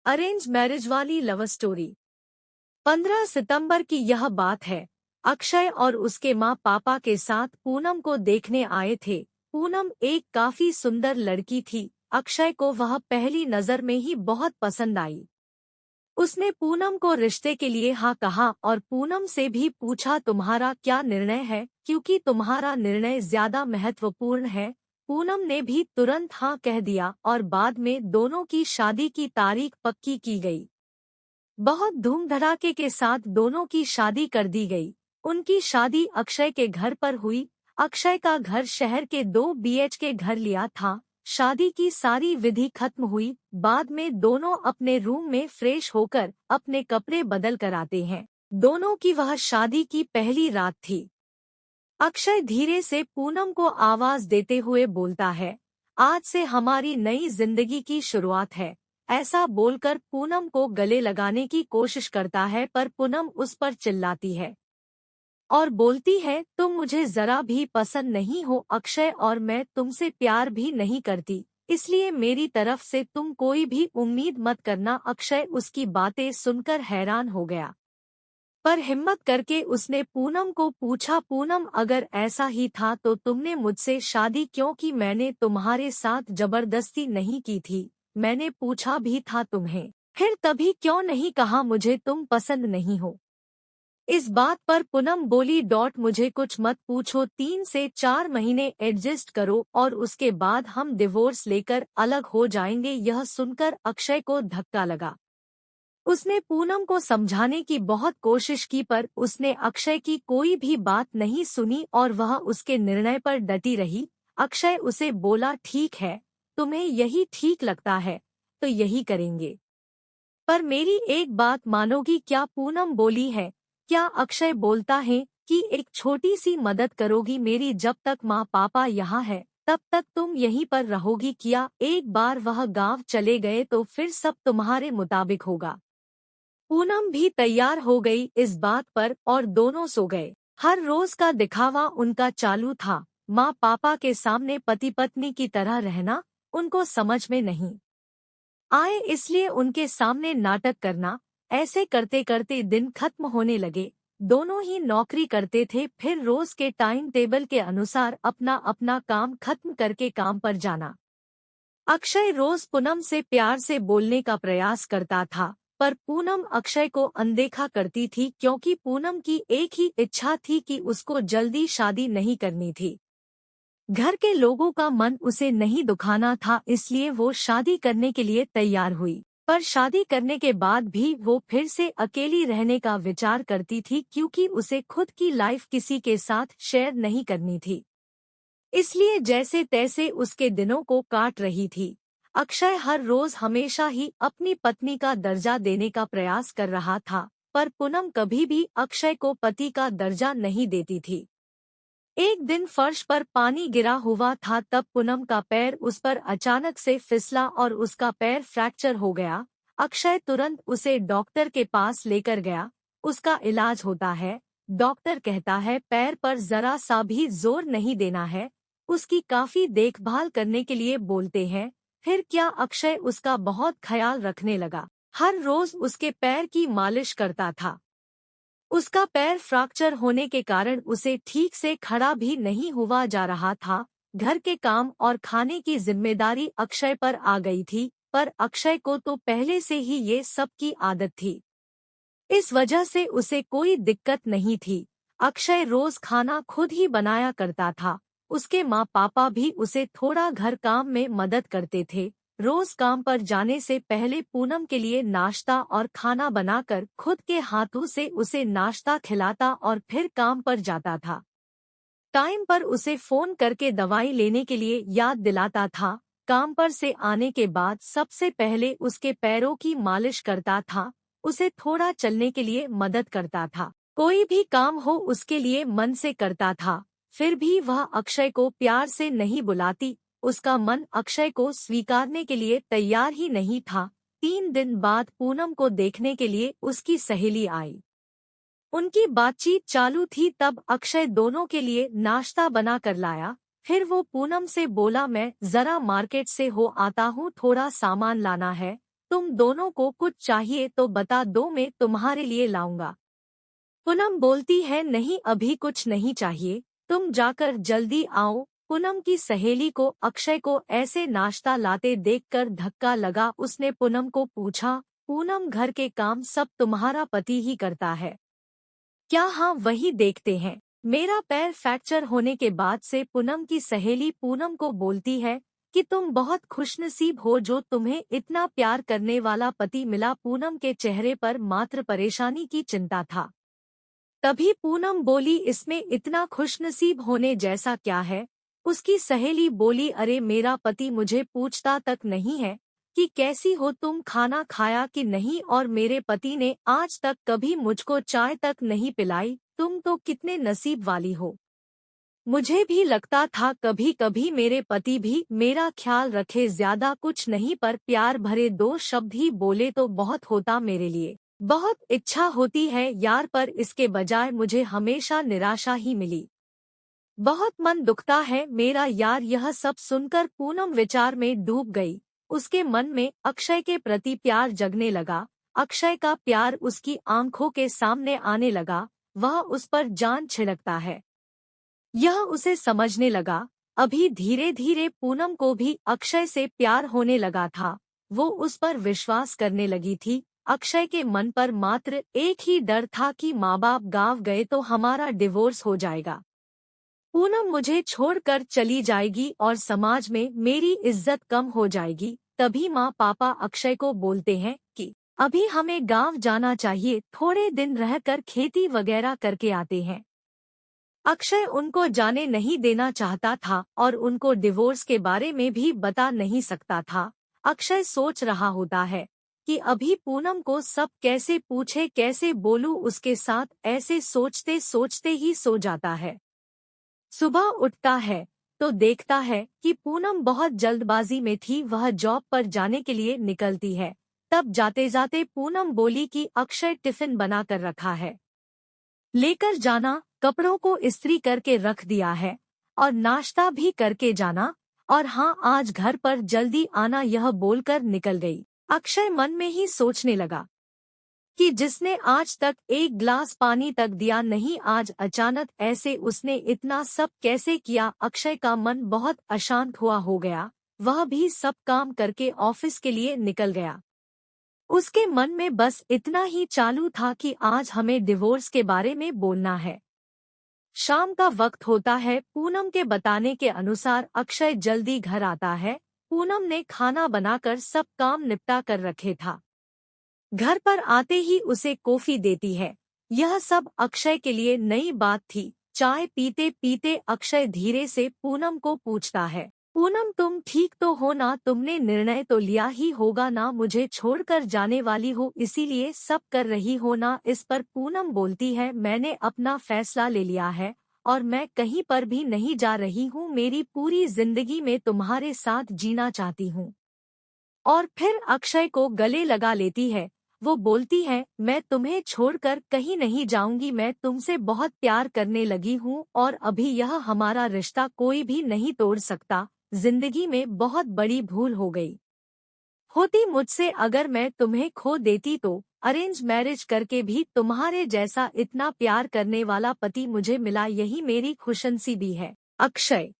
Arrange marriage वाली love story. 15 सितंबर की यह बात है। अक्षय और उसके माँ पापा के साथ पूनम को देखने आए थे। पूनम एक काफी सुंदर लड़की थी। अक्षय को वह पहली नजर में ही बहुत पसंद आई। उसने पूनम को रिश्ते के लिए हाँ कहा और पूनम से भी पूछा तुम्हारा क्या निर्णय है, क्योंकि तुम्हारा निर्णय ज्यादा महत्वपूर्ण है। पूनम ने भी तुरंत हाँ कह दिया और बाद में दोनों की शादी की तारीख पक्की की गई। बहुत धूम धड़ाके के साथ दोनों की शादी कर दी गई। उनकी शादी अक्षय के घर पर हुई। अक्षय का घर शहर के 2 BHK घर लिया था। शादी की सारी विधि खत्म हुई। बाद में दोनों अपने रूम में फ्रेश होकर अपने कपड़े बदल कर आते हैं। दोनों की वह शादी की पहली रात थी। अक्षय धीरे से पूनम को आवाज देते हुए बोलता है, आज से हमारी नई जिंदगी की शुरुआत है। ऐसा बोलकर पूनम को गले लगाने की कोशिश करता है, पर पूनम उस पर चिल्लाती है और बोलती है, तुम मुझे जरा भी पसंद नहीं हो अक्षय, और मैं तुमसे प्यार भी नहीं करती, इसलिए मेरी तरफ से तुम कोई भी उम्मीद मत करना। अक्षय उसकी बातें सुनकर हैरान हो गया, पर हिम्मत करके उसने पूनम को पूछा, पूनम अगर ऐसा ही था तो तुमने मुझसे शादी क्यों की? मैंने तुम्हारे साथ जबरदस्ती नहीं की थी, मैंने पूछा भी था तुम्हें, फिर तभी क्यों नहीं कहा मुझे तुम पसंद नहीं हो? इस बात पर पूनम बोली, मुझे कुछ मत पूछो, 3 से 4 महीने एडजस्ट करो और उसके बाद हम डिवोर्स लेकर अलग हो जाएंगे। यह सुनकर अक्षय को धक्का लगा। उसने पूनम को समझाने की बहुत कोशिश की, पर उसने अक्षय की कोई भी बात नहीं सुनी और वह उसके निर्णय पर डटी रही। अक्षय उसे बोला, ठीक है, तुम्हें यही ठीक लगता है तो यही करेंगे, पर मेरी एक बात मानोगी क्या? पूनम बोली है, क्या? अक्षय बोलता है कि एक छोटी सी मदद करोगी मेरी? जब तक माँ पापा यहाँ है तब तक तुम यहीं पर रहोगी क्या? एक बार वह गांव चले गए तो फिर सब तुम्हारे मुताबिक होगा। पूनम भी तैयार हो गई इस बात पर और दोनों सो गए। हर रोज का दिखावा उनका चालू था। माँ पापा के सामने पति पत्नी की तरह रहना उनको समझ में नहीं आए, इसलिए उनके सामने नाटक करना। ऐसे करते करते दिन खत्म होने लगे। दोनों ही नौकरी करते थे, फिर रोज के टाइम टेबल के अनुसार अपना अपना काम खत्म करके काम पर जाना। अक्षय रोज पूनम से प्यार से बोलने का प्रयास करता था, पर पूनम अक्षय को अनदेखा करती थी, क्योंकि पूनम की एक ही इच्छा थी कि उसको जल्दी शादी नहीं करनी थी। घर के लोगों का मन उसे नहीं दुखाना था, इसलिए वो शादी करने के लिए तैयार हुई। पर शादी करने के बाद भी वो फिर से अकेली रहने का विचार करती थी, क्योंकि उसे खुद की लाइफ किसी के साथ शेयर नहीं करनी थी। इसलिए जैसे तैसे उसके दिनों को काट रही थी। अक्षय हर रोज हमेशा ही अपनी पत्नी का दर्जा देने का प्रयास कर रहा था, पर पूनम कभी भी अक्षय को पति का दर्जा नहीं देती थी। एक दिन फर्श पर पानी गिरा हुआ था, तब पूनम का पैर उस पर अचानक से फिसला और उसका पैर फ्रैक्चर हो गया। अक्षय तुरंत उसे डॉक्टर के पास लेकर गया। उसका इलाज होता है। डॉक्टर कहता है पैर पर जरा सा भी जोर नहीं देना है। उसकी काफी देखभाल करने के लिए बोलते हैं। फिर क्या, अक्षय उसका बहुत ख्याल रखने लगा। हर रोज उसके पैर की मालिश करता था। उसका पैर फ्रैक्चर होने के कारण उसे ठीक से खड़ा भी नहीं हुआ जा रहा था। घर के काम और खाने की जिम्मेदारी अक्षय पर आ गई थी, पर अक्षय को तो पहले से ही ये सब की आदत थी। इस वजह से उसे कोई दिक्कत नहीं थी। अक्षय रोज खाना खुद ही बनाया करता था। उसके माँ पापा भी उसे थोड़ा घर काम में मदद करते थे। रोज काम पर जाने से पहले पूनम के लिए नाश्ता और खाना बनाकर खुद के हाथों से उसे नाश्ता खिलाता और फिर काम पर जाता था। टाइम पर उसे फोन करके दवाई लेने के लिए याद दिलाता था। काम पर से आने के बाद सबसे पहले उसके पैरों की मालिश करता था। उसे थोड़ा चलने के लिए मदद करता था। कोई भी काम हो उसके लिए मन से करता था। फिर भी वह अक्षय को प्यार से नहीं बुलाती। उसका मन अक्षय को स्वीकारने के लिए तैयार ही नहीं था। 3 दिन बाद पूनम को देखने के लिए उसकी सहेली आई। उनकी बातचीत चालू थी, तब अक्षय दोनों के लिए नाश्ता बना कर लाया। फिर वो पूनम से बोला, मैं जरा मार्केट से हो आता हूँ, थोड़ा सामान लाना है, तुम दोनों को कुछ चाहिए तो बता दो, मैं तुम्हारे लिए लाऊंगा। पूनम बोलती है, नहीं अभी कुछ नहीं चाहिए, तुम जाकर जल्दी आओ। पूनम की सहेली को अक्षय को ऐसे नाश्ता लाते देखकर धक्का लगा। उसने पूनम को पूछा, पूनम घर के काम सब तुम्हारा पति ही करता है क्या? हाँ वही देखते हैं। मेरा पैर फ्रैक्चर होने के बाद से पूनम की सहेली पूनम को बोलती है कि तुम बहुत खुशनसीब हो जो तुम्हें इतना प्यार करने वाला पति मिला। पूनम के चेहरे पर मात्र परेशानी की चिंता था। तभी पूनम बोली, इसमें इतना खुशनसीब होने जैसा क्या है? उसकी सहेली बोली, अरे मेरा पति मुझे पूछता तक नहीं है कि कैसी हो तुम, खाना खाया कि नहीं, और मेरे पति ने आज तक कभी मुझको चाय तक नहीं पिलाई। तुम तो कितने नसीब वाली हो। मुझे भी लगता था कभी कभी मेरे पति भी मेरा ख्याल रखे, ज्यादा कुछ नहीं पर प्यार भरे दो शब्द ही बोले तो बहुत होता मेरे लिए। बहुत इच्छा होती है यार, पर इसके बजाय मुझे हमेशा निराशा ही मिली। बहुत मन दुखता है मेरा यार। यह सब सुनकर पूनम विचार में डूब गई। उसके मन में अक्षय के प्रति प्यार जगने लगा। अक्षय का प्यार उसकी आंखों के सामने आने लगा। वह उस पर जान छिड़कता है, यह उसे समझने लगा। अभी धीरे धीरे पूनम को भी अक्षय से प्यार होने लगा था। वो उस पर विश्वास करने लगी थी। अक्षय के मन पर मात्र एक ही डर था कि माँ बाप गाँव गए तो हमारा डिवोर्स हो जाएगा, पूनम मुझे छोड़कर चली जाएगी और समाज में मेरी इज्जत कम हो जाएगी। तभी माँ पापा अक्षय को बोलते हैं कि अभी हमें गांव जाना चाहिए, थोड़े दिन रहकर खेती वगैरह करके आते हैं। अक्षय उनको जाने नहीं देना चाहता था और उनको डिवोर्स के बारे में भी बता नहीं सकता था। अक्षय सोच रहा होता है कि अभी पूनम को सब कैसे पूछे, कैसे बोलूं उसके साथ। ऐसे सोचते सोचते ही सो जाता है। सुबह उठता है तो देखता है कि पूनम बहुत जल्दबाजी में थी। वह जॉब पर जाने के लिए निकलती है। तब जाते जाते पूनम बोली कि अक्षय टिफिन बना कर रखा है, लेकर जाना, कपड़ों को इस्त्री करके रख दिया है और नाश्ता भी करके जाना, और हाँ आज घर पर जल्दी आना, यह बोलकर निकल गई। अक्षय मन में ही सोचने लगा कि जिसने आज तक एक गिलास पानी तक दिया नहीं, आज अचानक ऐसे उसने इतना सब कैसे किया। अक्षय का मन बहुत अशांत हुआ हो गया। वह भी सब काम करके ऑफिस के लिए निकल गया। उसके मन में बस इतना ही चालू था कि आज हमें डिवोर्स के बारे में बोलना है। शाम का वक्त होता है। पूनम के बताने के अनुसार अक्षय जल्दी घर आता है। पूनम ने खाना बनाकर सब काम निपटा कर रखे था। घर पर आते ही उसे कॉफी देती है। यह सब अक्षय के लिए नई बात थी। चाय पीते पीते अक्षय धीरे से पूनम को पूछता है, पूनम तुम ठीक तो हो ना? तुमने निर्णय तो लिया ही होगा ना, मुझे छोड़कर जाने वाली हो इसीलिए सब कर रही हो ना? इस पर पूनम बोलती है, मैंने अपना फैसला ले लिया है और मैं कहीं पर भी नहीं जा रही हूँ। मेरी पूरी जिंदगी में तुम्हारे साथ जीना चाहती हूँ। और फिर अक्षय को गले लगा लेती है। वो बोलती है, मैं तुम्हें छोड़कर कहीं नहीं जाऊंगी, मैं तुमसे बहुत प्यार करने लगी हूँ और अभी यह हमारा रिश्ता कोई भी नहीं तोड़ सकता। जिंदगी में बहुत बड़ी भूल हो गई होती मुझसे, अगर मैं तुम्हें खो देती तो। अरेंज मैरिज करके भी तुम्हारे जैसा इतना प्यार करने वाला पति मुझे मिला, यही मेरी खुशनसीबी है। अक्षय।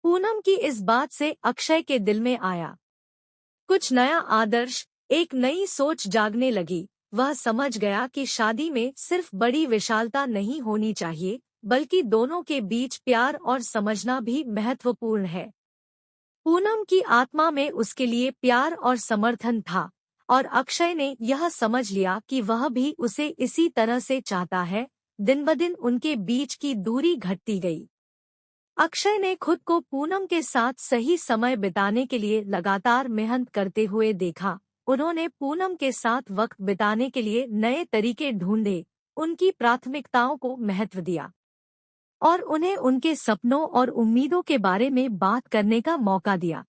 पूनम की इस बात से अक्षय के दिल में आया कुछ नया आदर्श, एक नई सोच जागने लगी। वह समझ गया कि शादी में सिर्फ बड़ी विशालता नहीं होनी चाहिए, बल्कि दोनों के बीच प्यार और समझना भी महत्वपूर्ण है। पूनम की आत्मा में उसके लिए प्यार और समर्थन था और अक्षय ने यह समझ लिया कि वह भी उसे इसी तरह से चाहता है। दिन ब दिन उनके बीच की दूरी घटती गई। अक्षय ने खुद को पूनम के साथ सही समय बिताने के लिए लगातार मेहनत करते हुए देखा। उन्होंने पूनम के साथ वक्त बिताने के लिए नए तरीके ढूंढे, उनकी प्राथमिकताओं को महत्व दिया और उन्हें उनके सपनों और उम्मीदों के बारे में बात करने का मौका दिया।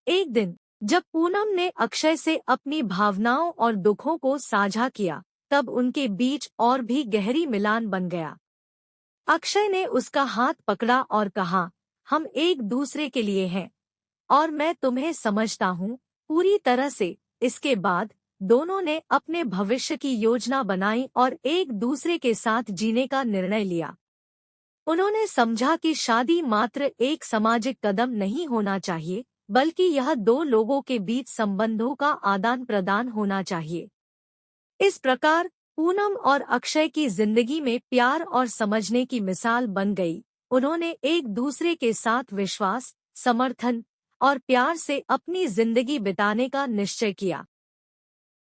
एक दिन जब पूनम ने अक्षय से अपनी भावनाओं और दुखों को साझा किया, तब उनके बीच और भी गहरी मिलान बन गया। अक्षय ने उसका हाथ पकड़ा और कहा, हम एक दूसरे के लिए हैं और मैं तुम्हें समझता हूँ पूरी तरह से। इसके बाद दोनों ने अपने भविष्य की योजना बनाई और एक दूसरे के साथ जीने का निर्णय लिया। उन्होंने समझा कि शादी मात्र एक सामाजिक कदम नहीं होना चाहिए, बल्कि यह दो लोगों के बीच संबंधों का आदान प्रदान होना चाहिए। इस प्रकार पूनम और अक्षय की जिंदगी में प्यार और समझने की मिसाल बन गई। उन्होंने एक दूसरे के साथ विश्वास, समर्थन और प्यार से अपनी जिंदगी बिताने का निश्चय किया।